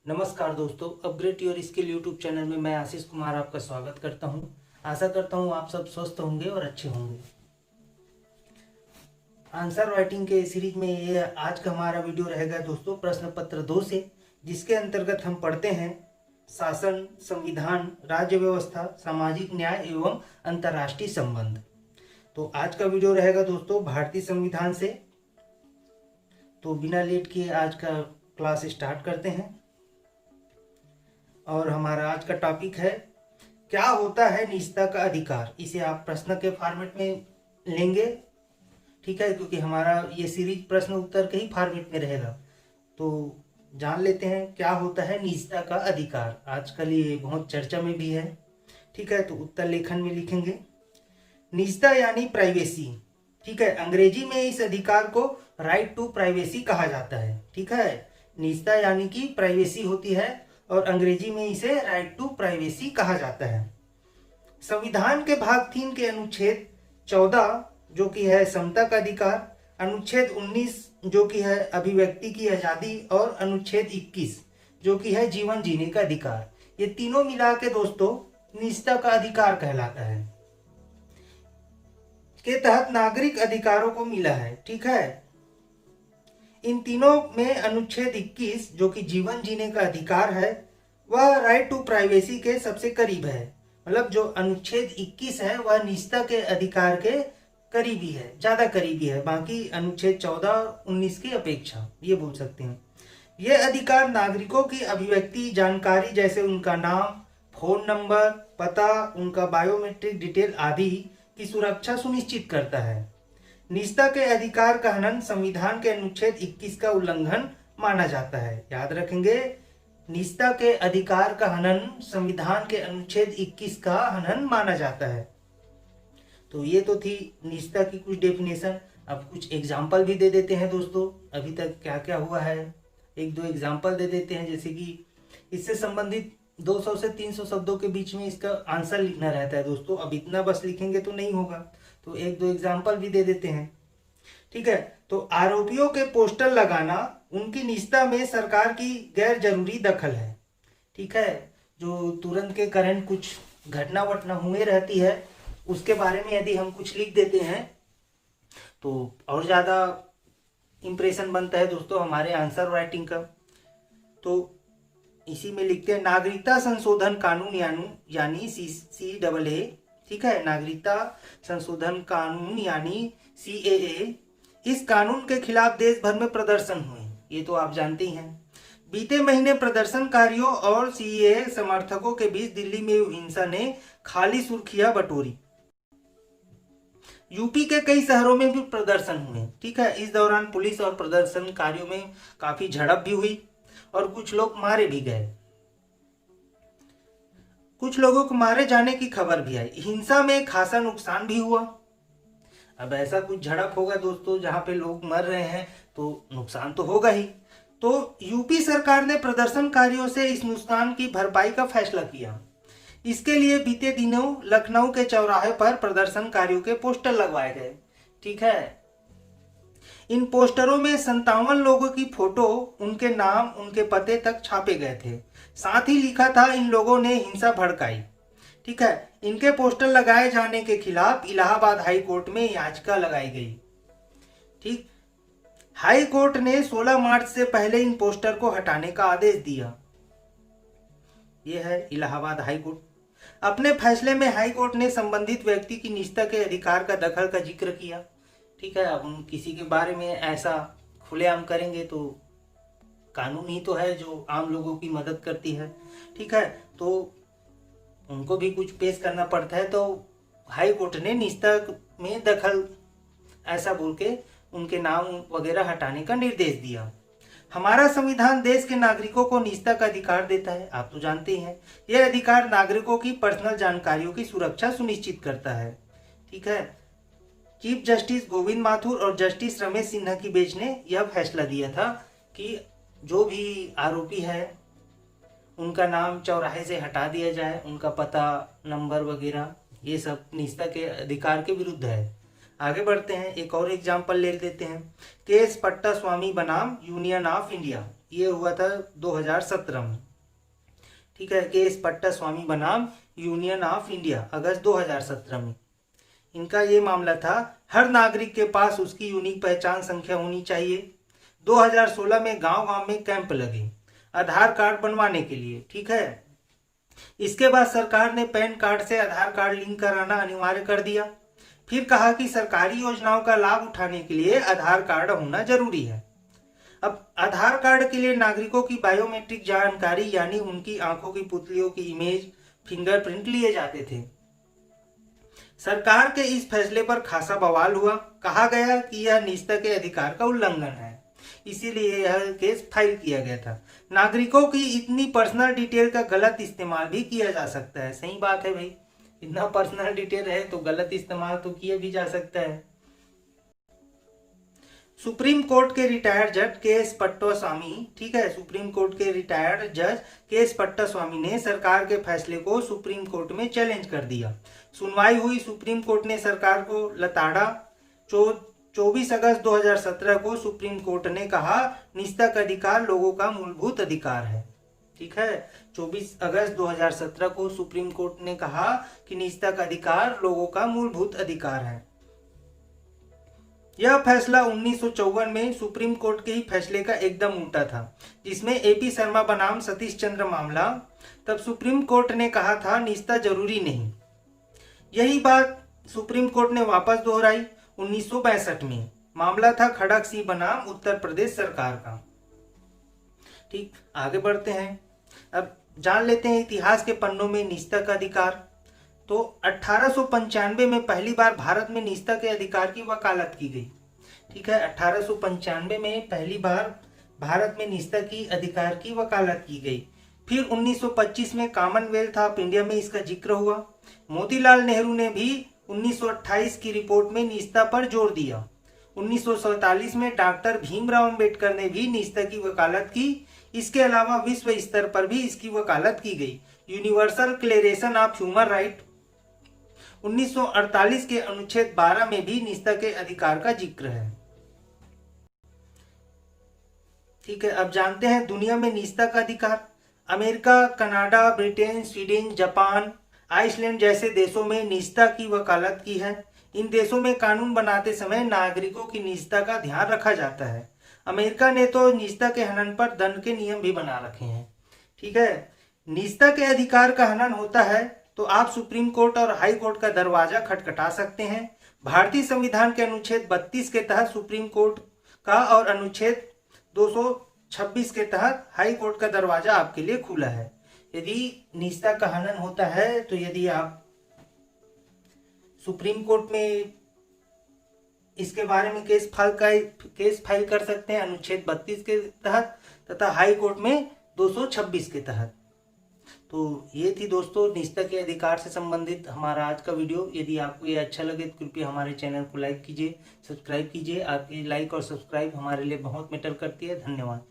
नमस्कार दोस्तों, upgrade your skill YouTube channel में मैं आशीष कुमार आपका स्वागत करता हूं। आशा करता हूं आप सब स्वस्थ होंगे और अच्छे होंगे। आंसर राइटिंग के सीरीज में ये आज का हमारा वीडियो रहेगा दोस्तों प्रश्न पत्र 2 से, जिसके अंतर्गत हम पढ़ते हैं शासन, संविधान, राज्य व्यवस्था, सामाजिक न्याय एवं अंतर्राष्ट्रीय संबंध। तो आज का वीडियो रहेगा दोस्तों भारतीय संविधान से। तो बिना लेट किए आज का क्लास स्टार्ट करते हैं। और हमारा आज का टॉपिक है क्या होता है निजता का अधिकार। इसे आप प्रश्न के फॉर्मेट में लेंगे, ठीक है, क्योंकि हमारा ये सीरीज प्रश्न उत्तर के ही फॉर्मेट में रहेगा। तो जान लेते हैं क्या होता है निजता का अधिकार। आजकल ये बहुत चर्चा में भी है, ठीक है। तो उत्तर लेखन में लिखेंगे निजता यानी प्राइवेसी, ठीक है। अंग्रेजी में इस अधिकार को राइट टू प्राइवेसी कहा जाता है, ठीक है। निजता यानी कि प्राइवेसी होती है और अंग्रेजी में इसे राइट टू प्राइवेसी कहा जाता है। संविधान के भाग 3 के अनुच्छेद 14 जो कि है समता का अधिकार, अनुच्छेद 19 जो कि है अभिव्यक्ति की आजादी और अनुच्छेद 21 जो कि है जीवन जीने का अधिकार, ये तीनों मिला के दोस्तों निजता का अधिकार कहलाता है। के तहत नागरिक अधिकारों को मिला है, ठीक है। इन तीनों में अनुच्छेद 21 जो कि जीवन जीने का अधिकार है वह राइट टू प्राइवेसी के सबसे करीब है। मतलब जो अनुच्छेद 21 है वह निजता के अधिकार के करीबी है, ज्यादा करीबी है, बाकी अनुच्छेद 14 और 19 की अपेक्षा, ये बोल सकते हैं। यह अधिकार नागरिकों की अभिव्यक्ति जानकारी जैसे उनका नाम, फोन नंबर, पता, उनका बायोमेट्रिक डिटेल आदि की सुरक्षा सुनिश्चित करता है। निजता के अधिकार का हनन संविधान के अनुच्छेद 21 का उल्लंघन माना जाता है। याद रखेंगे, निजता के अधिकार का हनन संविधान के अनुच्छेद 21 का हनन माना जाता है। तो ये तो थी निजता की कुछ डेफिनेशन। अब कुछ एग्जाम्पल भी दे देते हैं दोस्तों, अभी तक क्या क्या हुआ है, एक दो एग्जाम्पल दे देते हैं। जैसे कि इससे संबंधित 200 से 300 शब्दों के बीच में इसका आंसर लिखना रहता है दोस्तों। अब इतना बस लिखेंगे तो नहीं होगा, तो एक दो एग्जाम्पल भी दे देते हैं, ठीक है। तो आरोपियों के पोस्टर लगाना उनकी निजता में सरकार की गैर जरूरी दखल है, ठीक है। जो तुरंत के करंट कुछ घटना वटना हुए रहती है उसके बारे में यदि हम कुछ लिख देते हैं तो और ज्यादा इंप्रेशन बनता है दोस्तों हमारे आंसर राइटिंग का। तो इसी में लिखते हैं नागरिकता संशोधन कानून यानी CAA, ठीक है। नागरिकता संशोधन कानून यानी CAA, इस कानून के खिलाफ देश भर में प्रदर्शन हुए, ये तो आप जानते ही हैं। बीते महीने प्रदर्शनकारियों और CAA समर्थकों के बीच दिल्ली में हिंसा ने खाली सुर्खियां बटोरी। यूपी के कई शहरों में भी प्रदर्शन हुए, ठीक है। इस दौरान पुलिस और प्रदर्शनकारियों में काफी झड़प भी हुई और कुछ लोग मारे भी गए, कुछ लोगों को मारे जाने की खबर भी आई। हिंसा में खासा नुकसान भी हुआ। अब ऐसा कुछ झड़प होगा दोस्तों जहां पे लोग मर रहे हैं तो नुकसान तो होगा ही। तो यूपी सरकार ने प्रदर्शनकारियों से इस नुकसान की भरपाई का फैसला किया। इसके लिए बीते दिनों लखनऊ के चौराहे पर प्रदर्शनकारियों के पोस्टर लगवाए गए, ठीक है। इन पोस्टरों में 57 लोगों की फोटो, उनके नाम, उनके पते तक छापे गए थे। साथ ही लिखा था इन लोगों ने हिंसा भड़काई, ठीक है। इनके पोस्टर लगाए जाने के खिलाफ इलाहाबाद हाई कोर्ट में याचिका लगाई गई, ठीक। हाई कोर्ट ने 16 मार्च से पहले इन पोस्टर को हटाने का आदेश दिया। यह है इलाहाबाद हाई कोर्ट। अपने फैसले में हाई कोर्ट ने संबंधित व्यक्ति की निजता के अधिकार का दखल का जिक्र किया, ठीक है। अब हम किसी के बारे में ऐसा खुलेआम करेंगे तो कानून ही तो है जो आम लोगों की मदद करती है, ठीक है। तो उनको भी कुछ पेश करना पड़ता है। तो हाई कोर्ट ने निजता में दखल ऐसा बोल के उनके नाम वगैरह हटाने का निर्देश दिया। हमारा संविधान देश के नागरिकों को निजता का अधिकार देता है, आप तो जानते हैं। यह अधिकार नागरिकों की पर्सनल जानकारियों की सुरक्षा सुनिश्चित करता है, ठीक है। चीफ जस्टिस गोविंद माथुर और जस्टिस रमेश सिन्हा की बेंच ने यह फैसला दिया था कि जो भी आरोपी है उनका नाम चौराहे से हटा दिया जाए, उनका पता, नंबर वगैरह, ये सब निजता के अधिकार के विरुद्ध है। आगे बढ़ते हैं, एक और एग्जाम्पल ले लेते हैं। केस पट्टा स्वामी बनाम यूनियन ऑफ इंडिया, ये हुआ था 2017 में। ठीक है, केएस पट्टास्वामी बनाम यूनियन ऑफ इंडिया, अगस्त 2017 में इनका ये मामला था। हर नागरिक के पास उसकी यूनिक पहचान संख्या होनी चाहिए। 2016 में गांव गांव में कैंप लगे आधार कार्ड बनवाने के लिए। ठीक है, इसके बाद सरकार ने पैन कार्ड से आधार कार्ड लिंक कराना अनिवार्य कर दिया। फिर कहा कि सरकारी योजनाओं का लाभ उठाने के लिए आधार कार्ड होना जरूरी है। अब आधार कार्ड के लिए नागरिकों की बायोमेट्रिक जानकारी यानी उनकी आंखों की पुतलियों की इमेज, फिंगरप्रिंट लिए जाते थे। सरकार के इस फैसले पर खासा बवाल हुआ। कहा गया कि यह निजता के अधिकार का उल्लंघन है, इसीलिए यह केस फाइल किया गया था। नागरिकों की इतनी पर्सनल डिटेल का गलत इस्तेमाल भी किया जा सकता है। सही बात है भाई, इतना पर्सनल डिटेल है तो गलत इस्तेमाल तो किया भी जा सकता है। सुप्रीम कोर्ट के रिटायर्ड जज केएस पट्टास्वामी, ठीक है, सुप्रीम कोर्ट के रिटायर्ड जज केएस पट्टास्वामी ने सरकार के फैसले को सुप्रीम कोर्ट में चैलेंज कर दिया। सुनवाई हुई। सुप्रीम कोर्ट ने सरकार को लताड़ा। 24 अगस्त 2017 को सुप्रीम कोर्ट ने कहा निजता का अधिकार लोगों का मूलभूत अधिकार है। ठीक है, 24 अगस्त 2017 को सुप्रीम कोर्ट ने कहा कि निजता का अधिकार लोगों का मूलभूत अधिकार है। यह फैसला 1954 में सुप्रीम कोर्ट के ही फैसले का एकदम उल्टा था, जिसमें एपी शर्मा बनाम सतीश चंद्र मामला। तब सुप्रीम कोर्ट ने कहा था निजता जरूरी नहीं। यही बात सुप्रीम कोर्ट ने वापस दोहराई 1962 में। मामला था खड़क सिंह बनाम उत्तर प्रदेश सरकार का। ठीक, आगे बढ़ते हैं। अब जान लेते हैं इतिहास के पन्नों में निजता का अधिकार। तो 1895 में पहली बार भारत में निजता के अधिकार की वकालत की गई। ठीक है, 1895 में पहली बार भारत में निजता की अधिकार की वकालत की गई। फिर 1925 में कॉमनवेल्थ ऑफ इंडिया में इसका जिक्र हुआ। मोतीलाल नेहरू ने भी 1928 की रिपोर्ट में निजता पर जोर दिया। 1947 में डॉक्टर भीमराव अंबेडकर ने भी निजता की वकालत की। इसके अलावा विश्व स्तर पर भी इसकी वकालत की गई। Universal declaration of human right 1948 के अनुच्छेद 12 में भी निजता के अधिकार का जिक्र है। ठीक है, अब जानते हैं दुनिया में निजता का अधिकार। America, Canada, Britain, Sweden, Japan, Iceland जैसे देशों में निजता की वकालत की है। इन देशों में कानून बनाते समय नागरिकों की निजता का ध्यान रखा जाता है। अमेरिका ने तो निजता के हनन पर दंड के नियम भी बना रखे हैं। ठीक है, निजता के अधिकार का हनन होता है तो आप सुप्रीम कोर्ट और हाई कोर्ट का दरवाजा खटखटा सकते हैं। भारतीय संविधान के अनुच्छेद 32 के तहत सुप्रीम कोर्ट का और अनुच्छेद 226 के तहत हाई कोर्ट का दरवाजा आपके लिए खुला है। यदि निजता का हनन होता है तो यदि आप सुप्रीम कोर्ट में इसके बारे में केस फाइल कर सकते हैं अनुच्छेद 32 के तहत तथा हाई कोर्ट में 226 के तहत। तो ये थी दोस्तों निजता के अधिकार से संबंधित हमारा आज का वीडियो। यदि आपको ये अच्छा लगे तो कृपया हमारे चैनल को लाइक कीजिए, सब्सक्राइब कीजिए। आपकी लाइक और सब्सक्राइब हमारे लिए बहुत मैटर करती है। धन्यवाद।